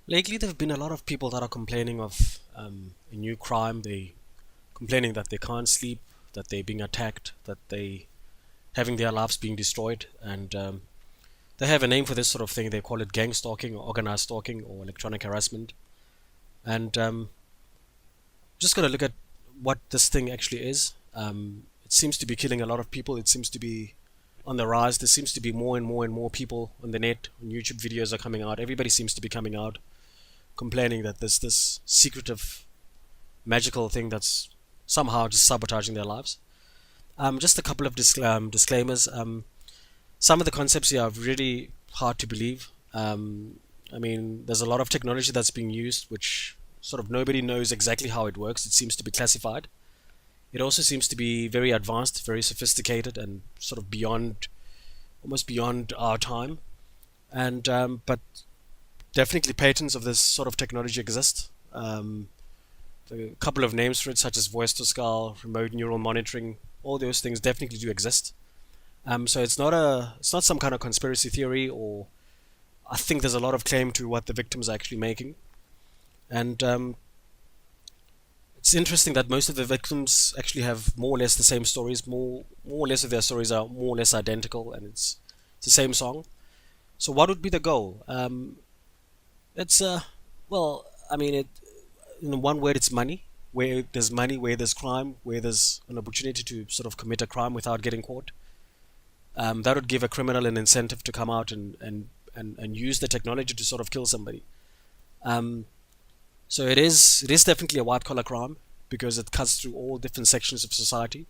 Lately, there have been a lot of people that are complaining of a new crime. They complaining that they can't sleep, that they're being attacked, that they having their lives being destroyed, and they have a name for this sort of thing. They call it gang stalking, or organized stalking, or electronic harassment. And just gonna look at what this thing actually is. It seems to be killing a lot of people. It seems to be on the rise. There seems to be more and more and more people on the net. On YouTube videos are coming out. Everybody seems to be coming out complaining that there's this secretive magical thing that's somehow just sabotaging their lives. Just a couple of disclaimers. Some of the concepts here are really hard to believe. I mean, there's a lot of technology that's being used, which sort of nobody knows exactly how it works. It seems to be classified. It also seems to be very advanced, very sophisticated, and sort of beyond, almost beyond our time. And but definitely patents of this sort of technology exist. A couple of names for it, such as voice to skull, remote neural monitoring, all those things definitely do exist. So it's not some kind of conspiracy theory, or I think there's a lot of claim to what the victims are actually making. And it's interesting that most of the victims actually have more or less the same stories. More or less of their stories are more or less identical, and it's the same song. So what would be the goal? It's well, I mean, in one word, it's money. Where there's money, where there's crime, where there's an opportunity to sort of commit a crime without getting caught, that would give a criminal an incentive to come out and use the technology to sort of kill somebody. Um, so it is definitely a white collar crime because it cuts through all different sections of society.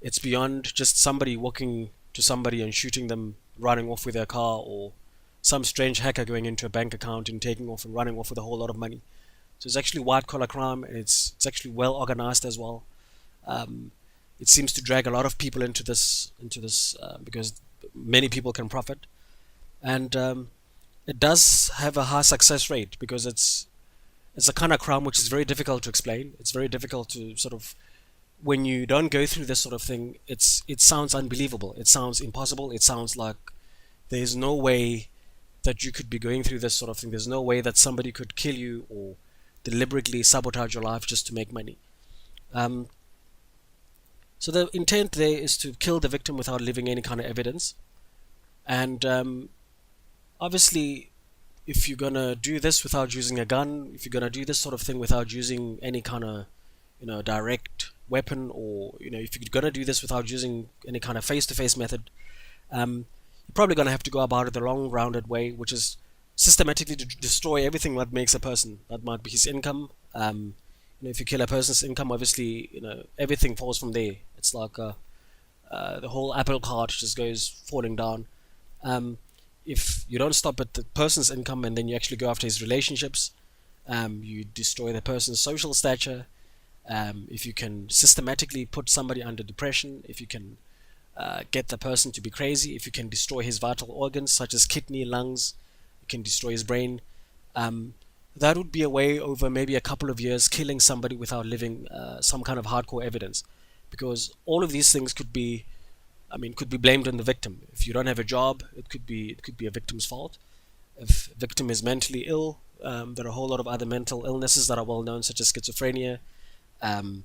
It's beyond just somebody walking to somebody and shooting them, running off with their car, or some strange hacker going into a bank account and taking off and running off with a whole lot of money. So it's actually white collar crime, and it's actually well organized as well. Um, it seems to drag a lot of people into this because many people can profit, and it does have a high success rate because it's a kind of crime which is very difficult to explain. It's very difficult to sort of when you don't go through this sort of thing. It sounds unbelievable. It sounds impossible. It sounds like there's no way that you could be going through this sort of thing. There's no way that somebody could kill you or deliberately sabotage your life just to make money. Um, so the intent there is to kill the victim without leaving any kind of evidence. And obviously, if you're gonna do this without using a gun, if you're gonna do this sort of thing without using any kind of, direct weapon, or if you're gonna do this without using any kind of face-to-face method, you're probably gonna have to go about it the long, rounded way, which is systematically to destroy everything that makes a person. That might be his income. If you kill a person's income, obviously, everything falls from there. It's like the whole apple cart just goes falling down. Um, if you don't stop at the person's income and then you actually go after his relationships, you destroy the person's social stature. If you can systematically put somebody under depression, if you can get the person to be crazy, if you can destroy his vital organs such as kidney, lungs, you can destroy his brain. Um, that would be a way over maybe a couple of years killing somebody without leaving some kind of hardcore evidence, because all of these things could be blamed on the victim. If you don't have a job, it could be a victim's fault. If a victim is mentally ill, there are a whole lot of other mental illnesses that are well known, such as schizophrenia. Um,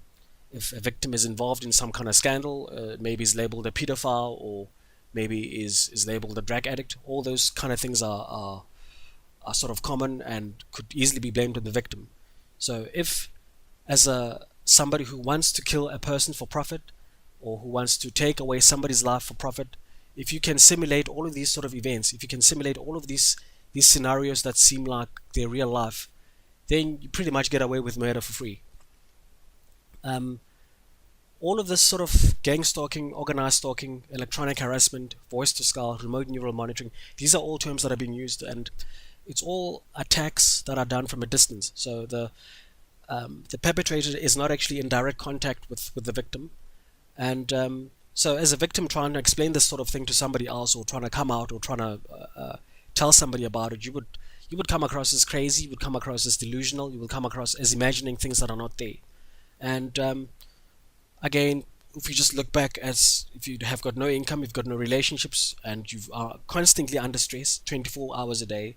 if a victim is involved in some kind of scandal, maybe is labeled a pedophile, or maybe is labeled a drug addict. All those kind of things are sort of common and could easily be blamed on the victim. So if, as a somebody who wants to kill a person for profit, or who wants to take away somebody's life for profit, if you can simulate all of these sort of events, if you can simulate all of these scenarios that seem like they're real life, then you pretty much get away with murder for free. Um, all of this sort of gang stalking, organized stalking, electronic harassment, voice to skull, remote neural monitoring, these are all terms that are being used, and it's all attacks that are done from a distance. So the perpetrator is not actually in direct contact with the victim, and so as a victim trying to explain this sort of thing to somebody else, or trying to come out, or trying to tell somebody about it, you would come across as crazy, you would come across as delusional, you will come across as imagining things that are not there. And again, if you just look back, as if you have got no income, you've got no relationships, and you are constantly under stress 24 hours a day,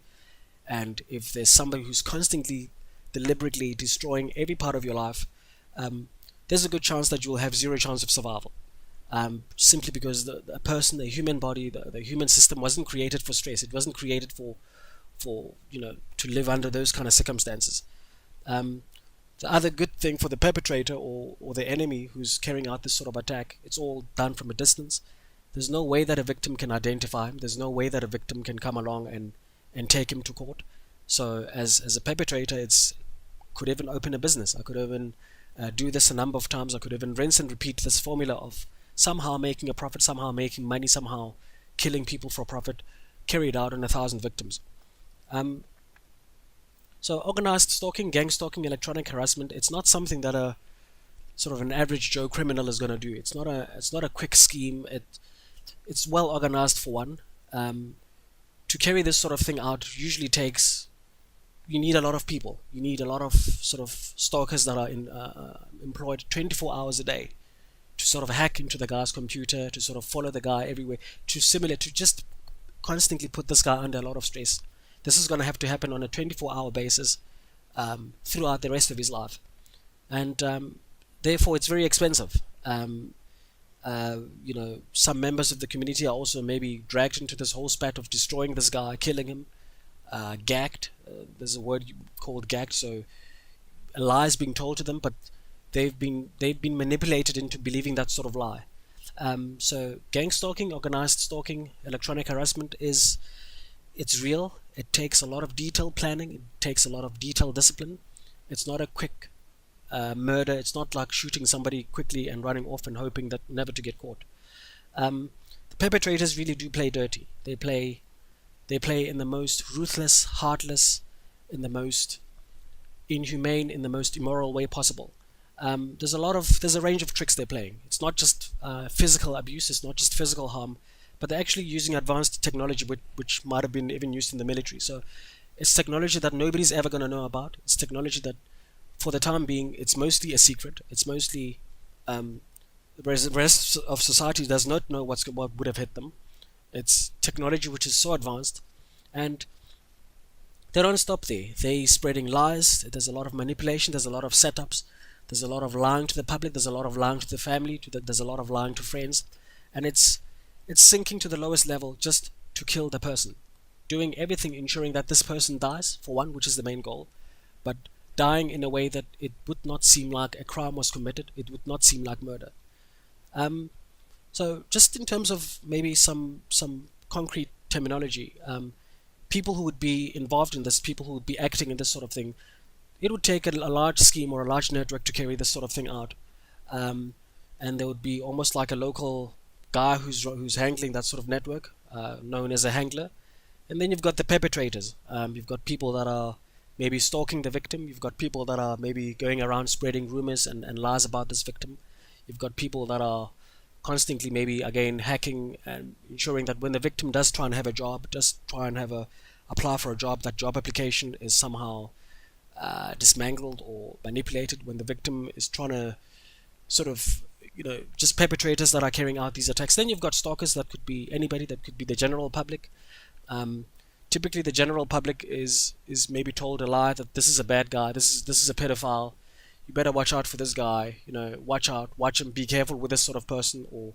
And if there's somebody who's constantly, deliberately destroying every part of your life, there's a good chance that you'll have zero chance of survival. Simply because the person, the human body, the human system wasn't created for stress. It wasn't created for to live under those kind of circumstances. Um, the other good thing for the perpetrator or the enemy who's carrying out this sort of attack, it's all done from a distance. There's no way that a victim can identify him. There's no way that a victim can come along and take him to court. So as a perpetrator, it's could even open a business. I could even do this a number of times. I could even rinse and repeat this formula of somehow making a profit, somehow making money, somehow killing people for profit, carried out on 1,000 victims. Um, so organized stalking, gang stalking, electronic harassment, it's not something that a sort of an average Joe criminal is going to do. It's not a quick scheme. It's well organized for one. To carry this sort of thing out usually takes, you need a lot of people. You need a lot of sort of stalkers that are employed 24 hours a day to sort of hack into the guy's computer, to sort of follow the guy everywhere, to simulate, to just constantly put this guy under a lot of stress. This is going to have to happen on a 24-hour basis throughout the rest of his life. And therefore, it's very expensive. Some members of the community are also maybe dragged into this whole spat of destroying this guy, killing him, gagged. There's a word called gagged, so a lie is being told to them, but they've been manipulated into believing that sort of lie. So gang stalking, organized stalking, electronic harassment it's real. It takes a lot of detailed planning. It takes a lot of detailed discipline. It's not a quick murder. It's not like shooting somebody quickly and running off and hoping that never to get caught. The perpetrators really do play dirty. They play in the most ruthless, heartless, in the most inhumane, in the most immoral way possible. There's a range of tricks they're playing. It's not just physical abuse. It's not just physical harm, but they're actually using advanced technology which might have been even used in the military. So it's technology that nobody's ever going to know about. It's technology that, for the time being, it's mostly a secret. It's mostly the rest of society does not know what would have hit them. It's technology which is so advanced, and they don't stop there. They spreading lies. There's a lot of manipulation. There's a lot of setups. There's a lot of lying to the public. There's a lot of lying to the family. There's a lot of lying to friends, and it's sinking to the lowest level just to kill the person, doing everything ensuring that this person dies, for one, which is the main goal, but dying in a way that it would not seem like a crime was committed. It would not seem like murder. So just in terms of maybe some concrete terminology, people who would be involved in this, people who would be acting in this sort of thing, it would take a large scheme or a large network to carry this sort of thing out. And there would be almost like a local guy who's handling that sort of network, known as a handler. And then you've got the perpetrators. You've got people that are maybe stalking the victim. You've got people that are maybe going around spreading rumors and lies about this victim. You've got people that are constantly maybe again hacking and ensuring that when the victim does try and have a job, does try and apply for a job, that job application is somehow dismantled or manipulated. When the victim is trying to sort of, just perpetrators that are carrying out these attacks. Then you've got stalkers that could be anybody, that could be the general public. Typically the general public is maybe told a lie that this is a bad guy, this is a pedophile, you better watch out for this guy, watch out, watch him, be careful with this sort of person, or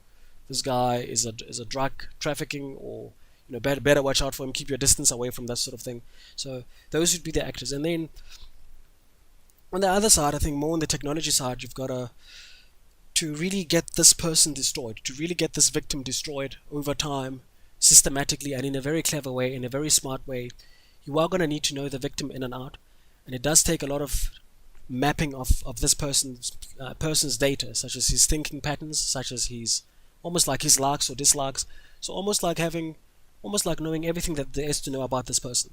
this guy is a drug trafficking, or better watch out for him, keep your distance away from that sort of thing. So those would be the actors. And then on the other side, I think more on the technology side, you've got to really get this person destroyed, to really get this victim destroyed over time, systematically and in a very clever way, in a very smart way. You are going to need to know the victim in and out, and it does take a lot of mapping of this person's data, such as his thinking patterns, such as almost like his likes or dislikes. So almost like knowing everything that there is to know about this person.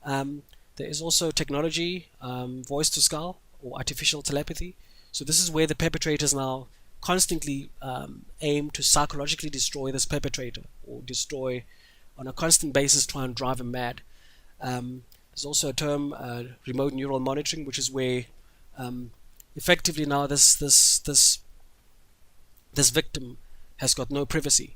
There is also technology, voice to skull or artificial telepathy. So this is where the perpetrators now constantly aim to psychologically destroy this perpetrator, or destroy on a constant basis, try and drive him mad. There's also a term, remote neural monitoring, which is where effectively now this victim has got no privacy.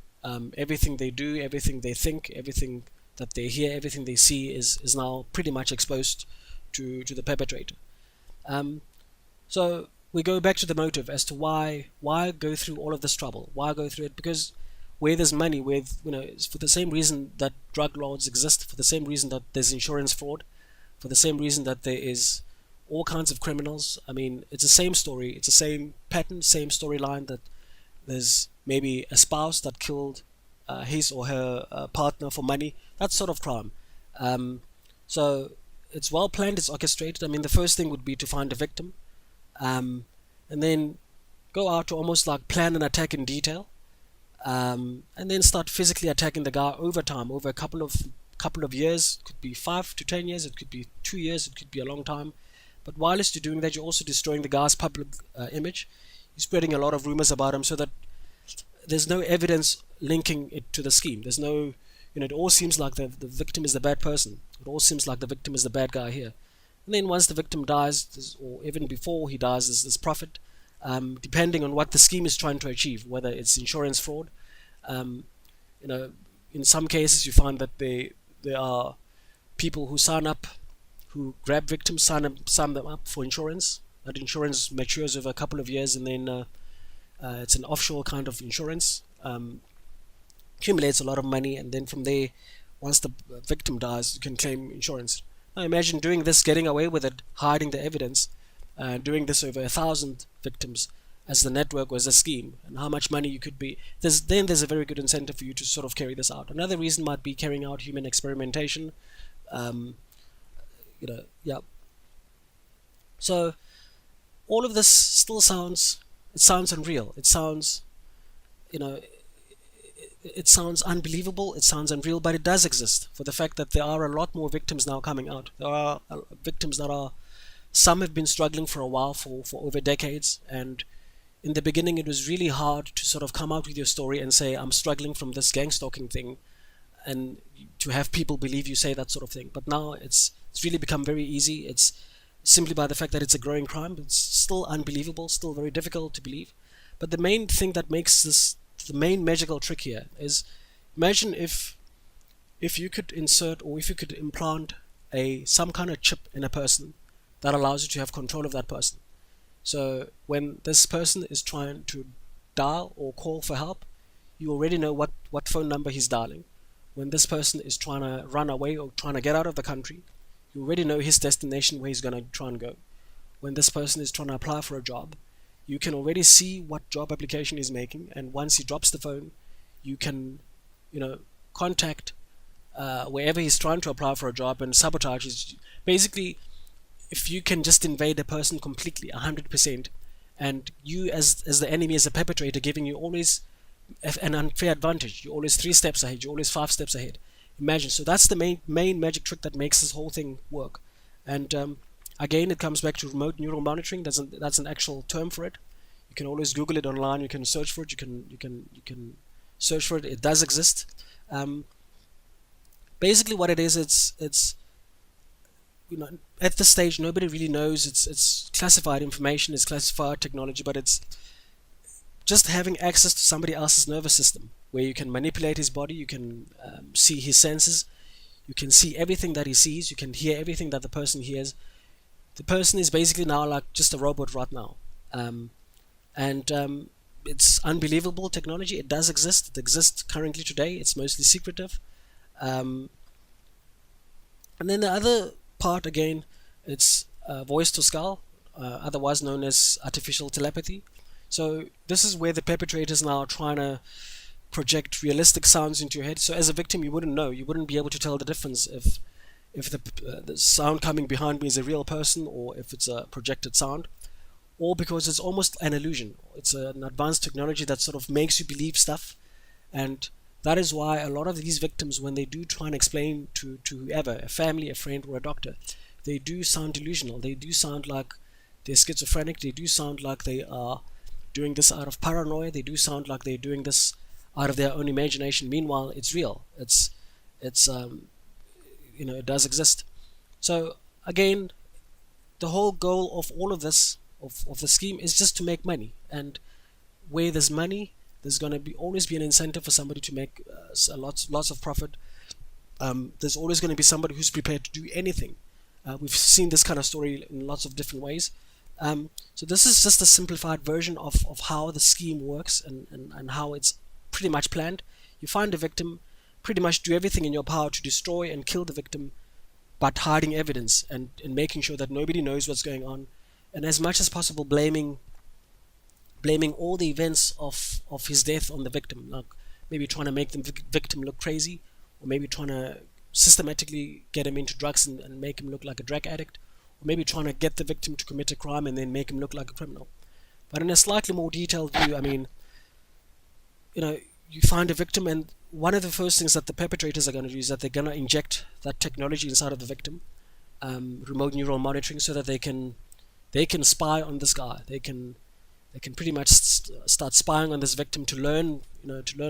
Everything they do, everything they think, everything that they hear, everything they see is now pretty much exposed to the perpetrator. Um, so we go back to the motive as to why go through all of this trouble. Why go through it? Because where there's money, where it's for the same reason that drug lords exist, for the same reason that there's insurance fraud, for the same reason that there is all kinds of criminals. I mean, it's the same story, it's the same pattern, same storyline, that there's maybe a spouse that killed his or her partner for money. That sort of crime. Um, so it's well planned, it's orchestrated. I mean, the first thing would be to find a victim, um, and then go out to almost like plan an attack in detail, and then start physically attacking the guy over time, over a couple of years. It could be 5 to 10 years, it could be 2 years, it could be a long time. But whilst you're doing that, you're also destroying the guy's public image. You're spreading a lot of rumors about him, so that there's no evidence linking it to the scheme. There's no, it all seems like the victim is the bad person. It all seems like the victim is the bad guy here. And then once the victim dies, or even before he dies, there's profit, depending on what the scheme is trying to achieve, whether it's insurance fraud. Um, you know, in some cases you find that there are people who sign up, who grab victims, sign them up for insurance. That insurance matures over a couple of years, and then it's an offshore kind of insurance. Accumulates a lot of money, and then from there, once the victim dies, you can claim insurance. Now imagine doing this, getting away with it, hiding the evidence, doing this over 1,000 victims as the network was a scheme, and how much money you could be. There's a very good incentive for you to sort of carry this out. Another reason might be carrying out human experimentation. Um, yeah. So all of this still sounds unreal. It sounds, you know, it sounds unbelievable, it sounds unreal, but it does exist, for the fact that there are a lot more victims now coming out. There are victims that are, some have been struggling for a while, for over decades, and in the beginning it was really hard to sort of come out with your story and say, I'm struggling from this gang stalking thing, and to have people believe you say that sort of thing. But now it's really become very easy. It's simply by the fact that it's a growing crime. It's still unbelievable, still very difficult to believe. But the main thing that makes this, the main magical trick here is, imagine if you could insert, or if you could implant some kind of chip in a person that allows you to have control of that person. So when this person is trying to dial or call for help, you already know what phone number he's dialing. When this person is trying to run away or trying to get out of the country, you already know his destination, where he's going to try and go. When this person is trying to apply for a job, you can already see what job application he's making, and once he drops the phone, you can, contact wherever he's trying to apply for a job and sabotage his. Basically, if you can just invade a person completely, 100%, and you as the enemy, as a perpetrator, giving you always an unfair advantage, you're always 3 steps ahead, you're always 5 steps ahead. Imagine. So that's the main magic trick that makes this whole thing work. And again, it comes back to remote neural monitoring. That's an actual term for it. You can always Google it online. You can search for it. You can search for it. It does exist. Basically, what it is, it's at this stage nobody really knows. It's classified information. It's classified technology, but it's just having access to somebody else's nervous system, where you can manipulate his body, you can see his senses, you can see everything that he sees, you can hear everything that the person hears. The person is basically now like just a robot right now. And it's unbelievable technology. It does exist. It exists currently today. It's mostly secretive. And then the other part, again, it's voice to skull, otherwise known as artificial telepathy. So this is where the perpetrators now are trying to project realistic sounds into your head. So as a victim, you wouldn't know. You wouldn't be able to tell the difference if the sound coming behind me is a real person, or if it's a projected sound, or because it's almost an illusion. It's an advanced technology that sort of makes you believe stuff. And that is why a lot of these victims, when they do try and explain to whoever, a family, a friend, or a doctor, they do sound delusional. They do sound like they're schizophrenic. They do sound like they are doing this out of paranoia. They do sound like they're doing this out of their own imagination. Meanwhile, it's real. It does exist. So again, the whole goal of all of this, of the scheme, is just to make money. And where there's money, there's going to always be an incentive for somebody to make lots of profit. There's always going to be somebody who's prepared to do anything. We've seen this kind of story in lots of different ways. So this is just a simplified version of how the scheme works, and how it's pretty much planned. You find a victim, pretty much do everything in your power to destroy and kill the victim, but hiding evidence, and making sure that nobody knows what's going on, and as much as possible blaming all the events of his death on the victim, like maybe trying to make the victim look crazy, or maybe trying to systematically get him into drugs and make him look like a drug addict, or maybe trying to get the victim to commit a crime and then make him look like a criminal. But in a slightly more detailed view, I mean, you find a victim, and one of the first things that the perpetrators are going to do is that they're going to inject that technology inside of the victim, remote neural monitoring, so that they can spy on this guy. They can pretty much start spying on this victim to learn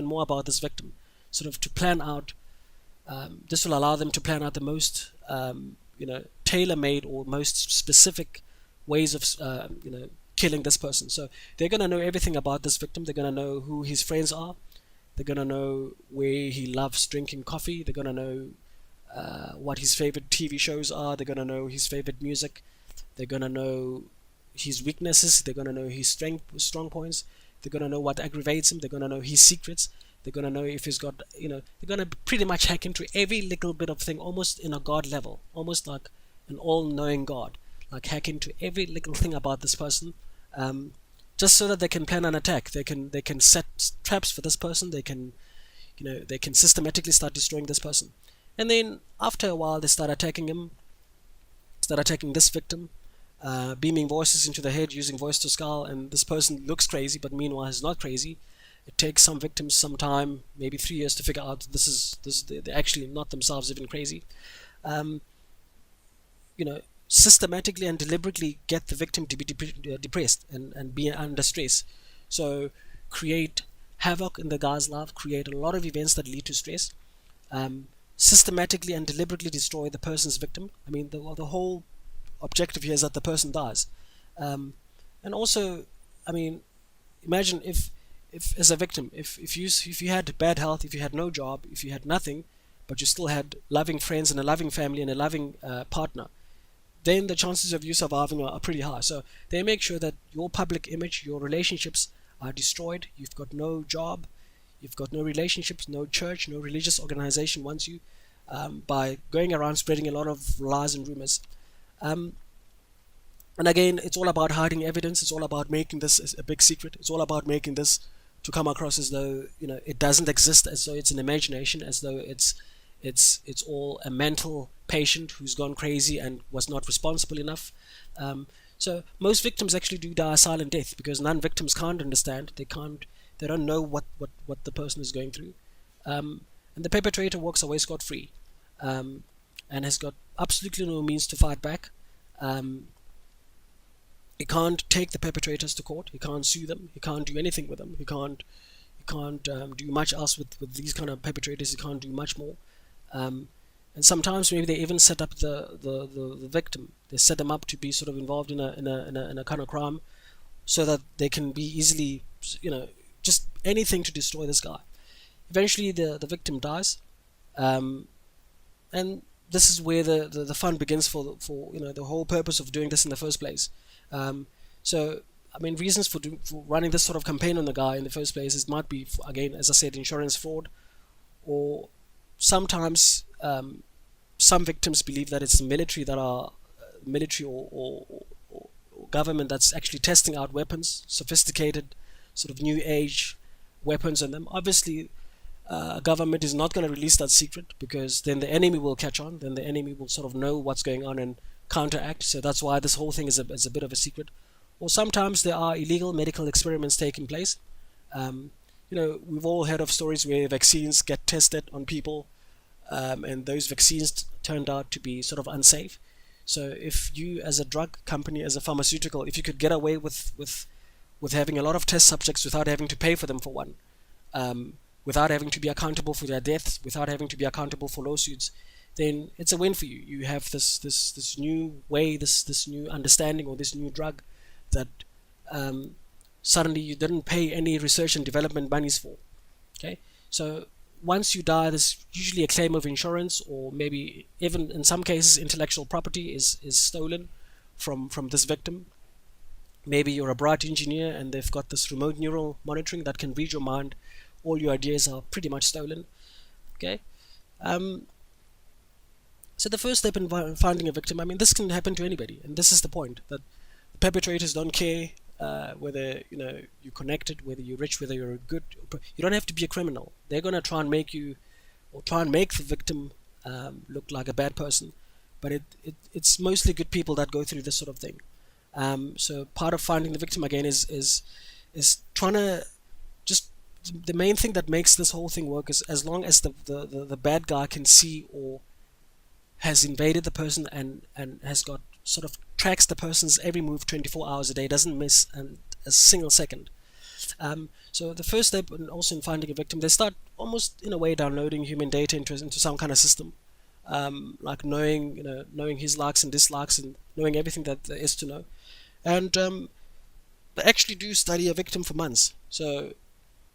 more about this victim, sort of to plan out. This will allow them to plan out the most tailor-made or most specific ways of killing this person. So they're going to know everything about this victim. They're going to know who his friends are. They're going to know where he loves drinking coffee. They're going to know what his favorite TV shows are. They're going to know his favorite music. They're going to know his weaknesses. They're going to know his strong points. They're going to know what aggravates him. They're going to know his secrets. They're going to know if he's got, they're going to pretty much hack into every little bit of thing, almost in a God level, almost like an all-knowing God, like hack into every little thing about this person, just so that they can plan an attack. They can set traps for this person. They can systematically start destroying this person. And then after a while, they start attacking this victim, beaming voices into the head, using voice to skull, and this person looks crazy, but meanwhile is not crazy. It takes some victims some time, maybe 3 years, to figure out they're actually not themselves even crazy. Systematically and deliberately get the victim to be depressed and be under stress. So create havoc in the guy's life, create a lot of events that lead to stress, systematically and deliberately destroy the person's victim. I mean, the whole objective here is that the person dies. And also, I mean, imagine if as a victim, if you had bad health, if you had no job, if you had nothing, but you still had loving friends and a loving family and a loving partner, then the chances of you surviving are pretty high. So they make sure that your public image, your relationships are destroyed. You've got no job, you've got no relationships, no church, no religious organization wants you, by going around spreading a lot of lies and rumors. And again, it's all about hiding evidence. It's all about making this a big secret. It's all about making this to come across as though it doesn't exist, as though it's an imagination, as though it's all a mental patient who's gone crazy and was not responsible enough. So most victims actually do die a silent death because non-victims can't understand. They don't know what the person is going through, and the perpetrator walks away scot-free, and has got absolutely no means to fight back. He can't take the perpetrators to court. He can't sue them. He can't do anything with them. He can't do much else with these kind of perpetrators. He can't do much more. And sometimes maybe they even set up the victim. They set them up to be sort of involved in a kind of crime, so that they can be easily, just anything to destroy this guy. Eventually, the victim dies, and this is where the fun begins for the whole purpose of doing this in the first place. So I mean, reasons for running this sort of campaign on the guy in the first place is might be, again, as I said, insurance fraud, or sometimes some victims believe that it's the military that are military or government that's actually testing out weapons, sophisticated sort of new age weapons on them. Obviously, government is not going to release that secret, because then the enemy will catch on. Then the enemy will sort of know what's going on and counteract. So that's why this whole thing is a bit of a secret. Or sometimes there are illegal medical experiments taking place. We've all heard of stories where vaccines get tested on people, and those vaccines turned out to be sort of unsafe. So if you, as a drug company, as a pharmaceutical, if you could get away with having a lot of test subjects without having to pay for them for one, without having to be accountable for their deaths, without having to be accountable for lawsuits, then it's a win for you. You have this new way, this new understanding, or this new drug that suddenly you didn't pay any research and development monies for. Okay, so once you die, there's usually a claim of insurance, or maybe even in some cases intellectual property is stolen from this victim. Maybe you're a bright engineer and they've got this remote neural monitoring that can read your mind. All your ideas are pretty much stolen. Okay. Um, so the first step in finding a victim, I mean, this can happen to anybody, and this is the point, that the perpetrators don't care whether you're connected, whether you're rich, whether you're good. You don't have to be a criminal. They're gonna try and make you, or try and make the victim look like a bad person, but it's mostly good people that go through this sort of thing. So part of finding the victim again is trying to just, the main thing that makes this whole thing work is as long as the bad guy can see or has invaded the person and has got sort of tracks the person's every move 24 hours a day, doesn't miss a single second. So the first step, and also in finding a victim, they start almost in a way downloading human data into some kind of system, like knowing his likes and dislikes and knowing everything that there is to know. And they actually do study a victim for months. So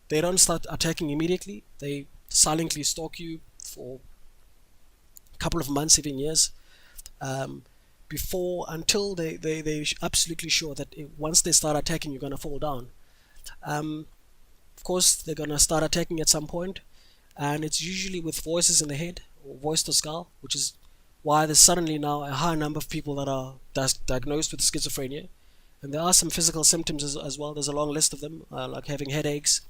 they don't start attacking immediately. They silently stalk you for a couple of months, even years, before, until they're absolutely sure that once they start attacking, you're going to fall down. Of course, they're going to start attacking at some point, and it's usually with voices in the head, or voice to skull, which is why there's suddenly now a high number of people that are diagnosed with schizophrenia. And there are some physical symptoms as well. There's a long list of them, like having headaches,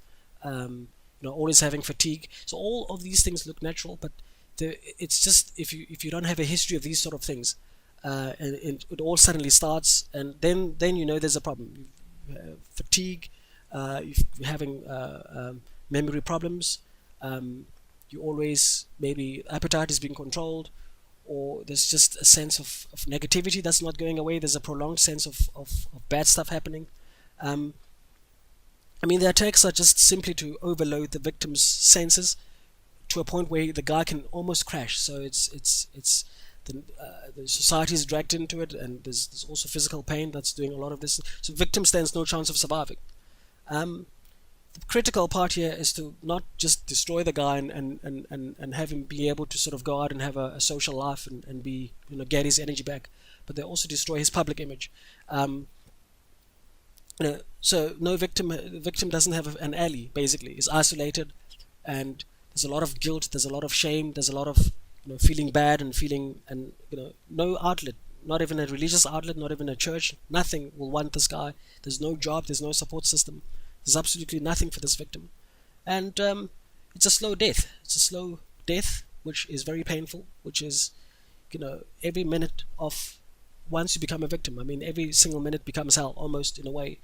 always having fatigue. So all of these things look natural, but it's just if you don't have a history of these sort of things, and it all suddenly starts, and then there's a problem. Fatigue, you're having memory problems. You always, maybe appetite is being controlled, or there's just a sense of negativity that's not going away. There's a prolonged sense of bad stuff happening. I mean, the attacks are just simply to overload the victim's senses to a point where the guy can almost crash. So it's the society is dragged into it, and there's also physical pain that's doing a lot of this. So victim stands no chance of surviving. The critical part here is to not just destroy the guy and have him be able to sort of go out and have a social life and be, get his energy back, but they also destroy his public image. So the victim doesn't have an ally, basically. Is isolated, and there's a lot of guilt, there's a lot of shame, there's a lot of feeling bad and feeling, and no outlet, not even a religious outlet, not even a church, nothing will want this guy. There's no job, there's no support system. There's absolutely nothing for this victim, and it's a slow death. It's a slow death, which is very painful. Which is, every minute of, once you become a victim, I mean, every single minute becomes hell, almost, in a way.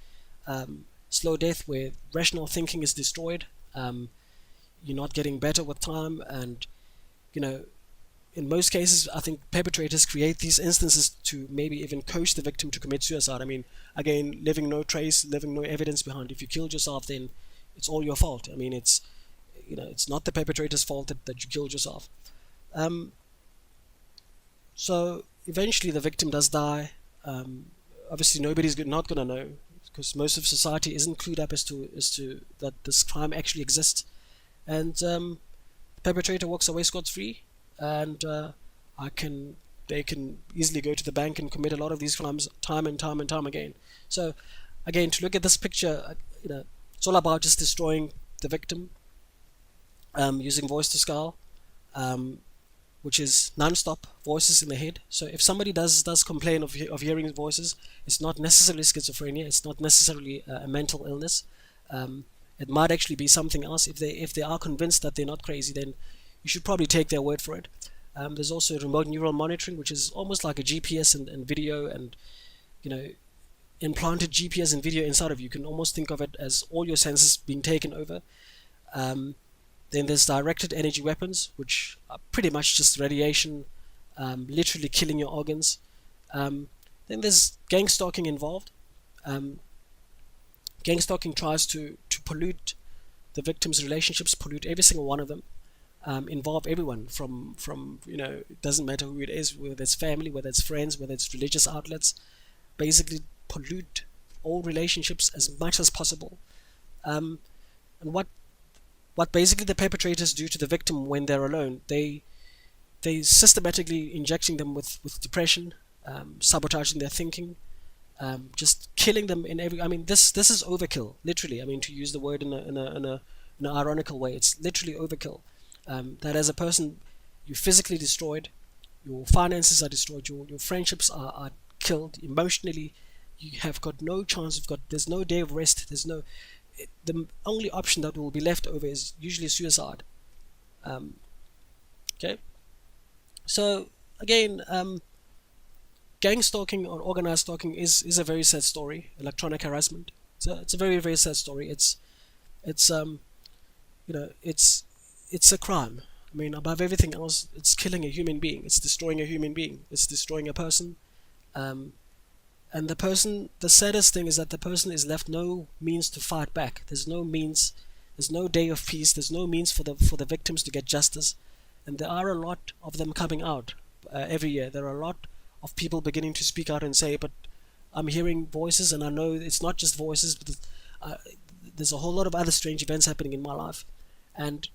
Slow death where rational thinking is destroyed. You're not getting better with time, and in most cases, I think perpetrators create these instances to maybe even coach the victim to commit suicide. I mean, again, leaving no trace, leaving no evidence behind. If you killed yourself, then it's all your fault. I mean, it's not the perpetrator's fault that you killed yourself. So eventually, the victim does die. Obviously, nobody's not gonna know, because most of society isn't clued up as to that this crime actually exists, and the perpetrator walks away scot-free. And they can easily go to the bank and commit a lot of these crimes time and time and time again. So again, to look at this picture, it's all about just destroying the victim, using voice to skull, which is non-stop voices in the head. So if somebody does complain of hearing voices, it's not necessarily schizophrenia, it's not necessarily a mental illness. It might actually be something else. If they are convinced that they're not crazy, then you should probably take their word for it. There's also remote neural monitoring, which is almost like a GPS and video, and implanted GPS and video inside of you. You can almost think of it as all your senses being taken over. Then there's directed energy weapons, which are pretty much just radiation, literally killing your organs. Then there's gang stalking involved. Gang stalking tries to pollute the victim's relationships, pollute every single one of them. Involve everyone from it doesn't matter who it is, whether it's family, whether it's friends, whether it's religious outlets. Basically pollute all relationships as much as possible. And what what basically the perpetrators do to the victim when they're alone, they systematically injecting them with depression, sabotaging their thinking, just killing them in every. I mean, this is overkill, literally. I mean, to use the word in an ironical way, it's literally overkill. That as a person, you're physically destroyed, your finances are destroyed, your friendships are killed emotionally. You have got no chance. There's no day of rest. The only option that will be left over is usually suicide. Um, okay, so again, gang stalking or organized stalking is a very sad story. Electronic harassment. It's a very very sad story. It's you know it's a crime. I mean, above everything else, it's killing a human being. It's destroying a human being. It's destroying a person. Um, and the saddest thing is that the person is left no means to fight back. There's no means. There's no day of peace. There's no means for the victims to get justice. And there are a lot of them coming out every year. There are a lot of people beginning to speak out and say, but I'm hearing voices, and I know it's not just voices, but uh, there's a whole lot of other strange events happening in my life, and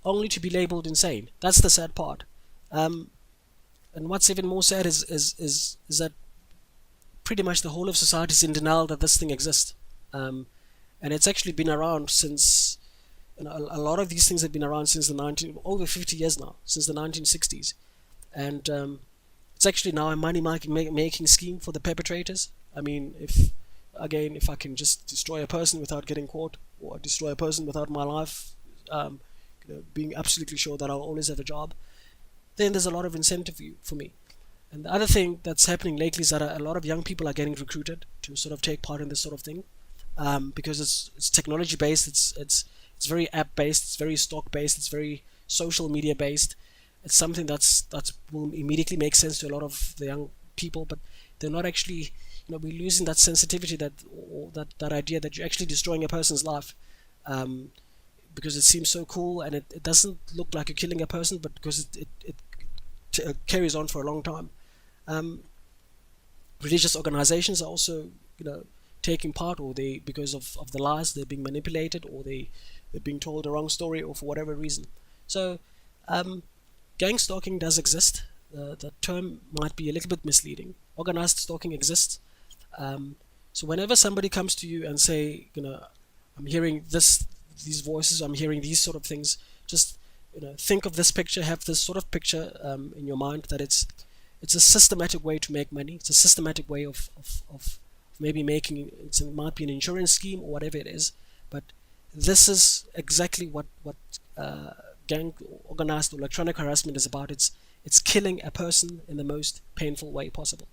only to be labeled insane. That's the sad part. Um, and what's even more sad is that pretty much the whole of society is in denial that this thing exists. Um, and it's actually been around since, a lot of these things have been around since over 50 years now, since the 1960s. And it's actually now a money making scheme for the perpetrators. I mean, if I can just destroy a person without getting caught, or destroy a person without my life, being absolutely sure that I'll always have a job, then there's a lot of incentive for me. And the other thing that's happening lately is that a lot of young people are getting recruited to sort of take part in this sort of thing, because it's technology based, it's very app based, it's very stock based, it's very social media based. It's something that's will immediately make sense to a lot of the young people, but they're not actually, we're losing that sensitivity, or that idea that you're actually destroying a person's life, because it seems so cool, and it doesn't look like you're killing a person, but because it carries on for a long time. Um, Religious organizations are also, taking part, or because of the lies, they're being manipulated, or they're being told the wrong story, or for whatever reason. So, um, gang stalking does exist. The term might be a little bit misleading. Organized stalking exists. So whenever somebody comes to you and say, I'm hearing these voices, I'm hearing these sort of things, just think of this picture, have this sort of picture in your mind, that it's a systematic way to make money. It's a systematic way of maybe making, it might be an insurance scheme or whatever it is, but this is exactly what gang organized electronic harassment is about. It's killing a person in the most painful way possible.